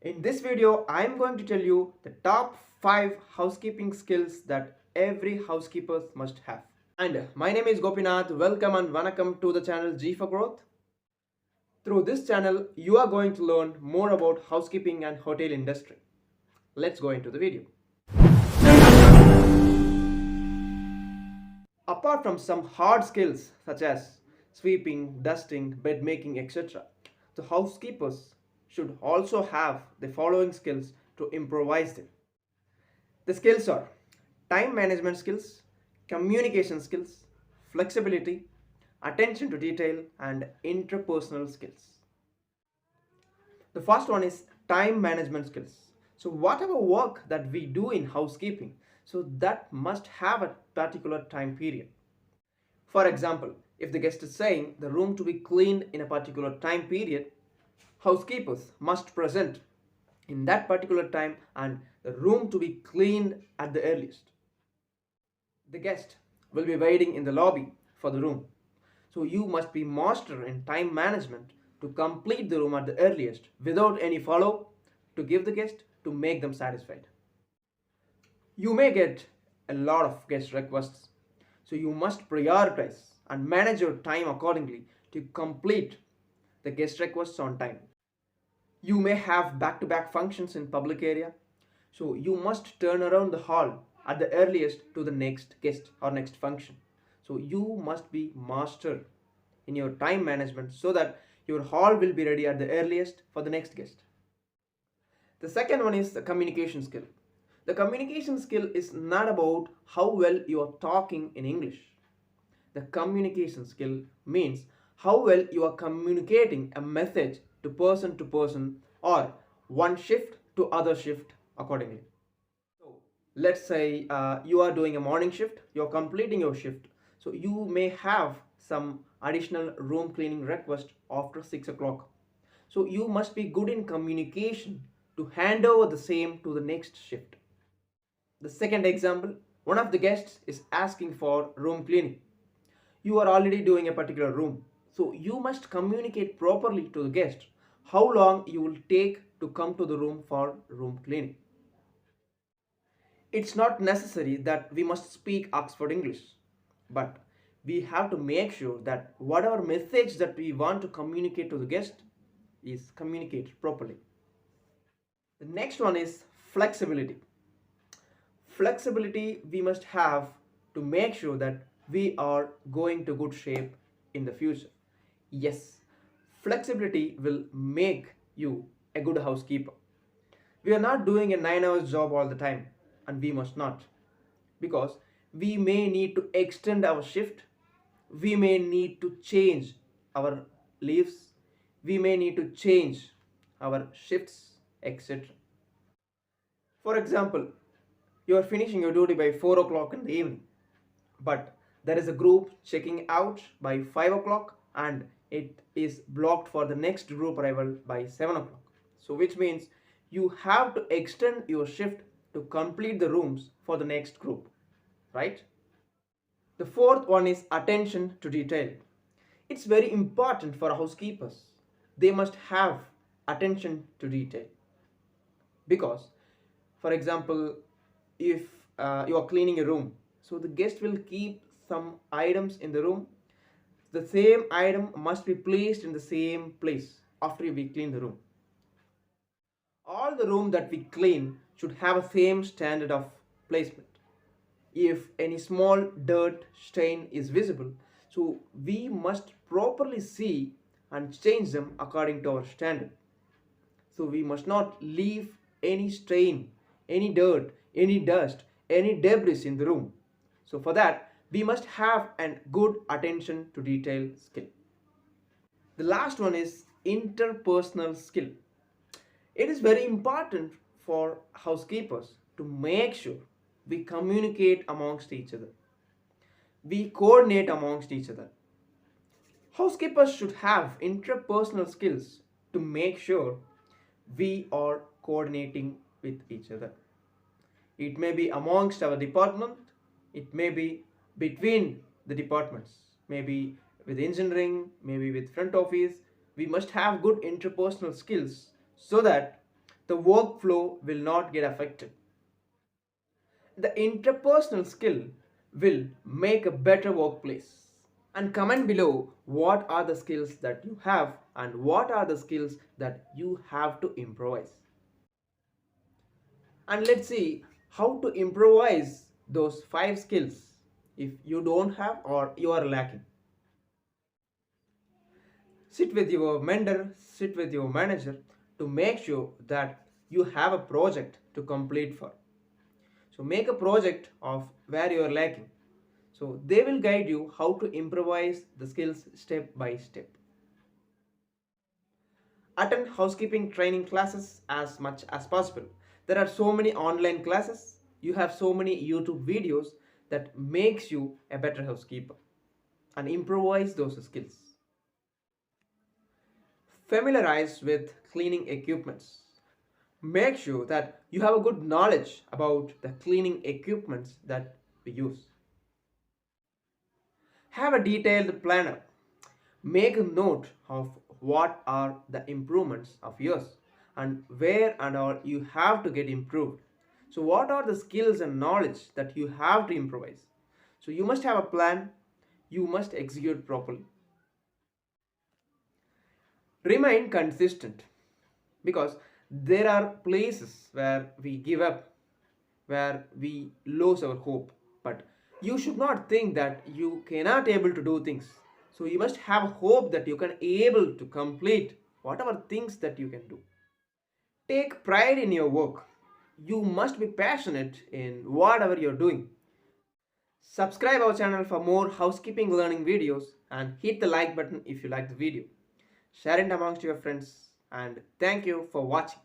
In this video, I am going to tell you the top 5 housekeeping skills that every housekeeper must have. And my name is Gopinath. Welcome and Vanakkam to the channel G for Growth. Through this channel, you are going to learn more about housekeeping and hotel industry. Let's go into the video. Apart from some hard skills such as sweeping, dusting, bed making, etc., the housekeepers should also have the following skills to improvise them. The skills are time management skills, communication skills, flexibility, attention to detail, and interpersonal skills. The first one is time management skills. So whatever work that we do in housekeeping, so that must have a particular time period. For example, if the guest is saying the room to be cleaned in a particular time period, housekeepers must present in that particular time and the room to be cleaned at the earliest. The guest will be waiting in the lobby for the room. So you must be master in time management to complete the room at the earliest without any follow to give the guest to make them satisfied. You may get a lot of guest requests, so you must prioritize and manage your time accordingly to complete the guest requests on time. You may have back-to-back functions in public area, so you must turn around the hall at the earliest to the next guest or next function. So you must be master in your time management so that your hall will be ready at the earliest for the next guest. The second one is the communication skill. The communication skill is not about how well you are talking in English. The communication skill means how well you are communicating a message to person or one shift to other shift accordingly. So let's say you are doing a morning shift, you're completing your shift. So you may have some additional room cleaning request after 6 o'clock. So you must be good in communication to hand over the same to the next shift. The second example, one of the guests is asking for room cleaning. You are already doing a particular room. So you must communicate properly to the guest how long you will take to come to the room for room cleaning. It's not necessary that we must speak Oxford English, but we have to make sure that whatever message that we want to communicate to the guest is communicated properly. The next one is flexibility. Flexibility we must have to make sure that we are going to good shape in the future. Yes, flexibility will make you a good housekeeper. We are not doing a 9 hours job all the time, and we must not, because we may need to extend our shift, we may need to change our leaves, we may need to change our shifts, etc. For example, you are finishing your duty by 4 o'clock in the evening, but there is a group checking out by 5 o'clock and it is blocked for the next group arrival by 7 o'clock. So which means you have to extend your shift to complete the rooms for the next group, right? The fourth one is attention to detail. It's very important for housekeepers. They must have attention to detail because, for example, if you are cleaning a room, so the guest will keep some items in the room. The same item must be placed in the same place after we clean the room. All the room that we clean should have a same standard of placement. If any small dirt stain is visible, so we must properly see and change them according to our standard. So we must not leave any stain, any dirt, any dust, any debris in the room. So for that, we must have a good attention to detail skill. The last one is interpersonal skill. It is very important for housekeepers to make sure we communicate amongst each other. We coordinate amongst each other. Housekeepers should have interpersonal skills to make sure we are coordinating with each other. It may be amongst our department, it may be between the departments, maybe with engineering, maybe with front office. We must have good interpersonal skills so that The workflow will not get affected. The interpersonal skill will make a better workplace. And comment below what are the skills that you have and what are the skills that you have to improvise. And let's see how to improvise those 5 skills if you don't have or you are lacking. Sit with your mentor, sit with your manager to make sure that you have a project to complete for. So make a project of where you are lacking. So they will guide you how to improvise the skills step by step. Attend housekeeping training classes as much as possible. There are so many online classes. You have so many YouTube videos that makes you a better housekeeper and improvise those skills. Familiarize with cleaning equipments. Make sure that you have a good knowledge about the cleaning equipments that we use. Have a detailed planner. Make a note of what are the improvements of yours and where and all you have to get improved. So what are the skills and knowledge that you have to improvise? So you must have a plan, you must execute properly. Remain consistent because there are places where we give up, where we lose our hope. But you should not think that you cannot able to do things. So you must have hope that you can able to complete whatever things that you can do. Take pride in your work. You must be passionate in whatever you're doing. Subscribe our channel for more housekeeping learning videos and hit the like button if you like the video. Share it amongst your friends and thank you for watching.